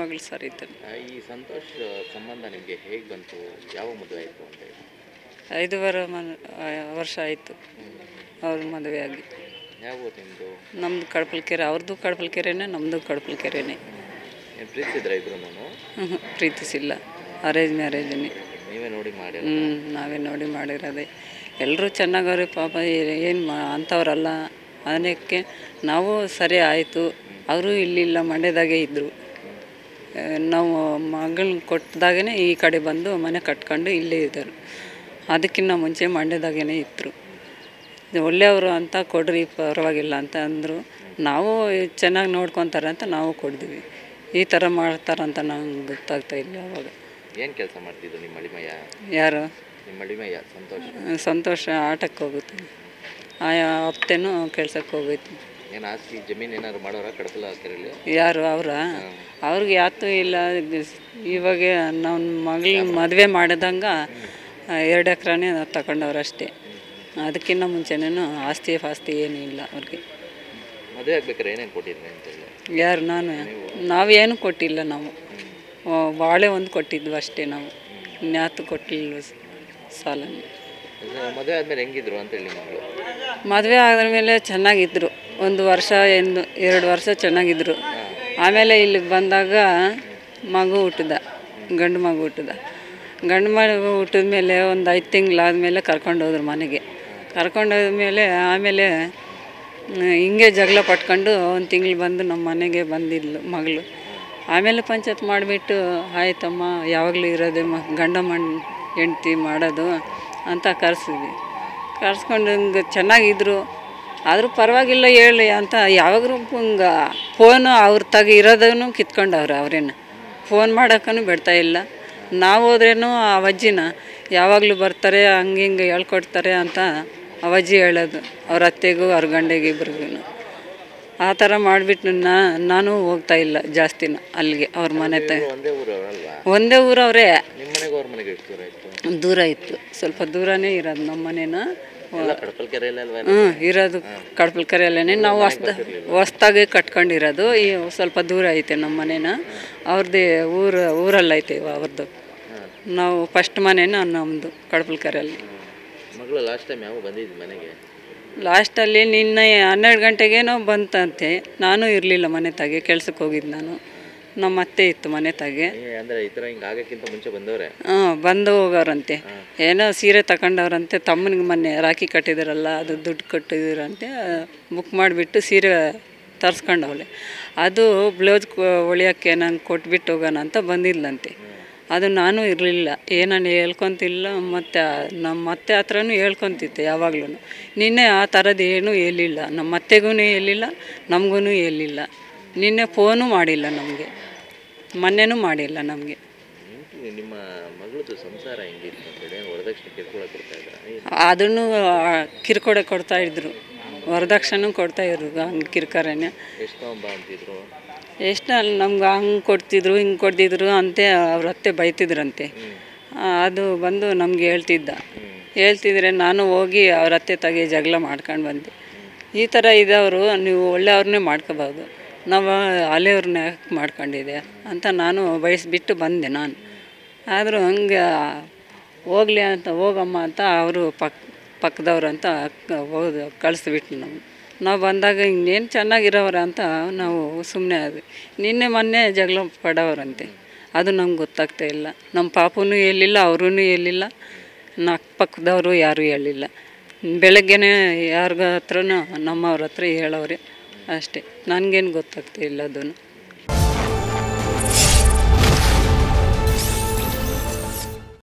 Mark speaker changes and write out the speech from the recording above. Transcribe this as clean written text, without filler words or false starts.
Speaker 1: ಮಗಳು ಸರಿ ಇದ್ದಾನೆ.
Speaker 2: ಈ ಸಂತೋಷ್ ಸಂಬಂಧ ನಿಮಗೆ ಹೇಗೆ ಬಂತು? ಯಾವ ಮದುವೆ ಆಯಿತು ಅಂತ ಹೇಳಿ?
Speaker 1: 5 ವರ್ಷ ಆಯಿತು ಅವ್ರ ಮದುವೆ ಆಗಿ.
Speaker 2: ಯಾವ ಊರು ನಿಮ್ಮದು?
Speaker 1: ನಮ್ಮದು ಕಡಪಲ್ಕೆರೆ. ಅವ್ರದ್ದು ಕಡಪಲ್ಕೆರೆನೇ, ನಮ್ಮದು ಕಡಪಲ್ಕೆರೆನೇ.
Speaker 2: ಏನು ಪ್ರೀತಿಸಿದ್ರ ಇಬ್ಬರು?
Speaker 1: ಪ್ರೀತಿಸಿಲ್ಲ, ಅರೇಂಜ್ ಮ್ಯಾರೇಜನ್ನೇ.
Speaker 2: ನೀವೇ ನೋಡಿ ಮಾಡಿ?
Speaker 1: ನಾವೇ ನೋಡಿ ಮಾಡಿರೋದೆ. ಎಲ್ಲರೂ ಚೆನ್ನಾಗವ್ರೆ ಪಾಪ, ಏನು ಅಂಥವ್ರಲ್ಲ. ಅದಕ್ಕೆ ನಾವು ಸರಿ ಆಯಿತು. ಅವರು ಇಲ್ಲಿಲ್ಲ, ಮಂಡ್ಯದಾಗೆ ಇದ್ದರು. ನಾವು ಮಗಳನ್ನ ಕೊಟ್ಟಿದಾಗೇ ಈ ಕಡೆ ಬಂದು ಮನೆ ಕಟ್ಕೊಂಡು ಇಲ್ಲೇ ಇದ್ದರು. ಅದಕ್ಕಿಂತ ಮುಂಚೆ ಮಂಡ್ಯದಾಗೇ ಇದ್ದರು. ಒಳ್ಳೆಯವರು ಅಂತ ಕೊಡ್ರಿ, ಪರವಾಗಿಲ್ಲ ಅಂತ ಅಂದರು. ನಾವು ಚೆನ್ನಾಗಿ ನೋಡ್ಕೊತಾರೆ ಅಂತ ನಾವು ಕೊಡ್ತೀವಿ. ಈ ಥರ ಮಾಡ್ತಾರಂತ ನಂಗೆ ಗೊತ್ತಾಗ್ತಾ ಇಲ್ಲ. ಅವಾಗ
Speaker 2: ಏನು ಕೆಲಸ ಮಾಡ್ತಿದ್ದು ನಿಮ್ಮ ಅಳಿಮಯ್ಯ?
Speaker 1: ಯಾರು?
Speaker 2: ನಿಮ್ಮ ಅಳಿಮಯ್ಯ ಸಂತೋಷ್.
Speaker 1: ಸಂತೋಷ ಆಟಕ್ಕೆ ಹೋಗುತ್ತೆ, ಹಪ್ತೇನೂ ಕೆಲ್ಸಕ್ಕೆ ಹೋಗೈತಿ.
Speaker 2: ಏನು ಆಸ್ತಿ ಜಮೀನು ಏನಾದ್ರು ಮಾಡೋರ ಕಡಪಲ್ಕೆರೆಯಲ್ಲಿ?
Speaker 1: ಯಾರು? ಅವ್ರಿಗೆ ಯಾತೂ ಇಲ್ಲ. ಇವಾಗ ನಮ್ಮ ಮಗಳಿಗೆ ಮದುವೆ ಮಾಡಿದಂಗೆ 2 ಎಕರೆನೇ ತಗೊಂಡವ್ರು ಅಷ್ಟೇ. ಅದಕ್ಕಿಂತ ಮುಂಚೆನೂ ಆಸ್ತಿ ಪಾಸ್ತಿ ಏನೂ ಇಲ್ಲ ಅವ್ರಿಗೆ.
Speaker 2: ಮದುವೆ ಆಗ್ಬೇಕಾರೆ ಏನೇನು ಕೊಟ್ಟಿದ್ರಿ ಅಂತೇಳಿ?
Speaker 1: ಯಾರು? ನಾವೇನು ಕೊಟ್ಟಿಲ್ಲ. ನಾವು ಬಾಳೆ ಒಂದು ಕೊಟ್ಟಿದ್ವಿ ಅಷ್ಟೇ. ನಾವು ನ್ಯಾತು ಕೊಟ್ಟಿಲ್ಲ ಸಾಲ.
Speaker 2: ಮದುವೆ ಆದಮೇಲೆ ಹೆಂಗಿದ್ರು ಅಂತೇಳಿ ಮಗಳು?
Speaker 1: ಮದುವೆ ಆದಮೇಲೆ ಚೆನ್ನಾಗಿದ್ದರು. 1 ವರ್ಷ 2 ವರ್ಷ ಚೆನ್ನಾಗಿದ್ದರು. ಆಮೇಲೆ ಇಲ್ಲಿಗೆ ಬಂದಾಗ ಮಗು ಹುಟ್ಟಿದ, ಗಂಡು ಮಗು ಹುಟ್ಟಿದ. ಗಂಡು ಮಗು ಹುಟ್ಟಿದ ಮೇಲೆ ಒಂದು 5 ತಿಂಗಳಾದಮೇಲೆ ಕರ್ಕೊಂಡೋದ್ರು ಮನೆಗೆ. ಕರ್ಕೊಂಡೋದ್ಮೇಲೆ ಆಮೇಲೆ ಹಿಂಗೆ ಜಗಳ ಪಟ್ಕೊಂಡು 1 ತಿಂಗಳು ಬಂದು ನಮ್ಮ ಮನೆಗೆ ಬಂದಿದ್ಲು ಮಗಳು. ಆಮೇಲೆ ಪಂಚಾಯತ್ ಮಾಡಿಬಿಟ್ಟು, ಆಯ್ತಮ್ಮ ಯಾವಾಗಲೂ ಇರೋದೆ ಗಂಡ ಹೆಂಡ್ತಿ ಮಾಡೋದು ಅಂತ ಕರೆಸಿದ್ವಿ. ಕರ್ಸ್ಕೊಂಡು ಹಿಂಗೆ ಚೆನ್ನಾಗಿದ್ರು. ಆದರೂ ಪರವಾಗಿಲ್ಲ ಹೇಳಿ ಅಂತ ಯಾವಾಗಲೂ ಹಿಂಗೆ ಫೋನು ಅವ್ರ ಇರೋದನ್ನು ಕಿತ್ಕೊಂಡವ್ರೆ. ಅವ್ರೇನು ಫೋನ್ ಮಾಡೋಕ್ಕೂ ಬಿಡ್ತಾಯಿಲ್ಲ. ನಾವು ಹೋದ್ರೇನು ಆ ಅಜ್ಜಿನ ಯಾವಾಗಲೂ ಬರ್ತಾರೆ, ಹಂಗೆ ಹಿಂಗೆ ಹೇಳ್ಕೊಡ್ತಾರೆ ಅಂತ ಅವಜ್ಜಿ ಹೇಳೋದು. ಅವ್ರ ಅತ್ತೆಗೂ ಅವ್ರ ಗಂಡೆಗೆ ಇಬ್ರಿಗೂ ಆ ಥರ ಮಾಡಿಬಿಟ್ಟು ನಾನು ಹೋಗ್ತಾಯಿಲ್ಲ ಜಾಸ್ತಿನ ಅಲ್ಲಿಗೆ. ಅವ್ರ ಮನೆ ಒಂದೇ ಊರವ್ರೆ. ದೂರ ಇತ್ತು, ಸ್ವಲ್ಪ ದೂರನೇ ಇರೋದು ನಮ್ಮ ಮನೇನ. ಇರೋದು ಕಡಪಲ್ಕೆರೆಯಲ್ಲೇ. ನಾವು ಹೊಸ್ದಾಗೆ ಕಟ್ಕೊಂಡಿರೋದು. ಈ ಸ್ವಲ್ಪ ದೂರ ಐತೆ ನಮ್ಮ ಮನೇನ. ಅವ್ರದ್ದೇ ಊರಲ್ಲೈತೆ ಅವ್ರದ್ದು. ನಾವು ಫಸ್ಟ್ ಮನೇನ ನಮ್ಮದು ಕಡಪಲ್ಕೆರೆಯಲ್ಲಿ.
Speaker 2: ಮಗಳು ಲಾಸ್ಟ್ ಟೈಮ್ ಯಾವ ಬಂದಿದ್ದು ಮನೆಗೆ?
Speaker 1: ಲಾಸ್ಟಲ್ಲಿ ನಿನ್ನೆ 12 ಗಂಟೆಗೇನೋ ಬಂತಂತೆ. ನಾನು ಇರಲಿಲ್ಲ ಮನೆ ತಾಗೆ, ಕೆಲ್ಸಕ್ಕೆ ಹೋಗಿದ್ದು ನಾನು. ನಮ್ಮ ಅತ್ತೆ ಇತ್ತು ಮನೆ ತಾಗೆ.
Speaker 2: ಅಂದರೆ ಈ ಥರ ಹಿಂಗೆ ಆಗೋಕ್ಕಿಂತ ಮುಂಚೆ ಬಂದವರೇ?
Speaker 1: ಬಂದು ಹೋಗೋರಂತೆ. ಏನೋ ಸೀರೆ ತಗೊಂಡವ್ರಂತೆ. ತಮ್ಮನಿಗೆ ಮೊನ್ನೆ ರಾಖಿ ಕಟ್ಟಿದಾರಲ್ಲ, ಅದು ದುಡ್ಡು ಕಟ್ಟಿದ್ರಂತೆ. ಬುಕ್ ಮಾಡಿಬಿಟ್ಟು ಸೀರೆ ತರಿಸ್ಕೊಂಡವಳೆ. ಅದು ಬ್ಲೌಸ್ ಹೊಲಿಯೋಕ್ಕೆ ನಂಗೆ ಕೊಟ್ಬಿಟ್ಟು ಹೋಗೋಣ ಅಂತ ಬಂದಿದ್ಲಂತೆ. ಅದು ನಾನು ಇರಲಿಲ್ಲ, ಏನನ್ನು ಹೇಳ್ಕೊತಿಲ್ಲ. ಮತ್ತು ನಮ್ಮ ಅತ್ತೆ ಹತ್ರನೂ ಹೇಳ್ಕೊತಿದ್ದೆ ಯಾವಾಗ್ಲೂ. ನಿನ್ನೆ ಆ ಥರದ್ದು ಏನೂ ಹೇಳಿಲ್ಲ, ನಮ್ಮ ಅತ್ತೆಗೂ ಹೇಳಿಲ್ಲ, ನಮಗೂ ಹೇಳಿಲ್ಲ. ನಿನ್ನೆ ಫೋನು ಮಾಡಿಲ್ಲ ನಮಗೆ, ಮೊನ್ನೆನೂ ಮಾಡಿಲ್ಲ ನಮಗೆ.
Speaker 2: ನಿಮ್ಮ ಮಗಳದ್ದು ಸಂಸಾರ ಹೆಂಗಿತ್ತು ಅಂತೇಳಿ ವರದಕ್ಷಿಣೆ ಕಿರುಕುಳ ಕೊಡ್ತಾ ಇದ್ದಾರೆ?
Speaker 1: ಅದನ್ನು ಕಿರುಕುಳ ಕೊಡ್ತಾಯಿದ್ರು, ವರದಕ್ಷಿಣೆ ಕೊಡ್ತಾಯಿದ್ರು. ಹಂಗೆ ಕಿರ್ಕರೇನೆ.
Speaker 2: ಎಷ್ಟು ತಗೊಂಬ ಅಂತಿದ್ರು?
Speaker 1: ಎಷ್ಟು ನಮ್ಗೆ ಹಂಗೆ ಕೊಡ್ತಿದ್ರು, ಹಿಂಗೆ ಕೊಡ್ತಿದ್ರು ಅಂತೆ ಅವ್ರ ಅತ್ತೆ ಬೈತಿದ್ರಂತೆ. ಅದು ಬಂದು ನಮ್ಗೆ ಹೇಳ್ತಿದ್ರೆ ನಾನು ಹೋಗಿ ಅವ್ರ ಅತ್ತೆ ತಾಗೆ ಜಗಳ ಮಾಡ್ಕೊಂಡು ಬಂದೆ. ಈ ಥರ ಇದ್ದವರು ನೀವು ಒಳ್ಳೆಯವ್ರನ್ನೇ ಮಾಡ್ಕೋಬೋದು, ನಾವು ಹಳೆಯವ್ರನ್ನ ಯಾಕೆ ಮಾಡ್ಕೊಂಡಿದ್ದೆ ಅಂತ ನಾನು ಬಯಸ್ಬಿಟ್ಟು ಬಂದೆ ನಾನು. ಆದರೂ ಹಂಗೆ ಹೋಗಲಿ ಅಂತ, ಹೋಗಮ್ಮ ಅಂತ ಅವರು ಪಕ್ಕದವ್ರು ಅಂತ ಕಳಿಸ್ಬಿಟ್ಟು ನಾವು ಬಂದಾಗ ಇನ್ನೇನು ಚೆನ್ನಾಗಿರೋವ್ರ ಅಂತ ನಾವು ಸುಮ್ಮನೆ ಆದ್ವಿ. ಮೊನ್ನೆ ಜಗಳ ಪಡೋರಂತೆ. ಅದು ನಮ್ಗೆ ಗೊತ್ತಾಗ್ತಾ ಇಲ್ಲ. ನಮ್ಮ ಪಾಪನೂ ಹೇಳಿಲ್ಲ, ಅವರೂ ಹೇಳಿಲ್ಲ, ಅಕ್ಕಪಕ್ಕದವರು ಯಾರೂ ಹೇಳಿಲ್ಲ. ಬೆಳಗ್ಗೆನೇ ಯಾರಿಗ ಹತ್ರನೂ ನಮ್ಮವ್ರ ಹತ್ರ ಹೇಳೋರೆ ಅಷ್ಟೇ. ನನಗೇನು ಗೊತ್ತಾಗ್ತಾ ಇಲ್ಲ ಅದನ್ನು.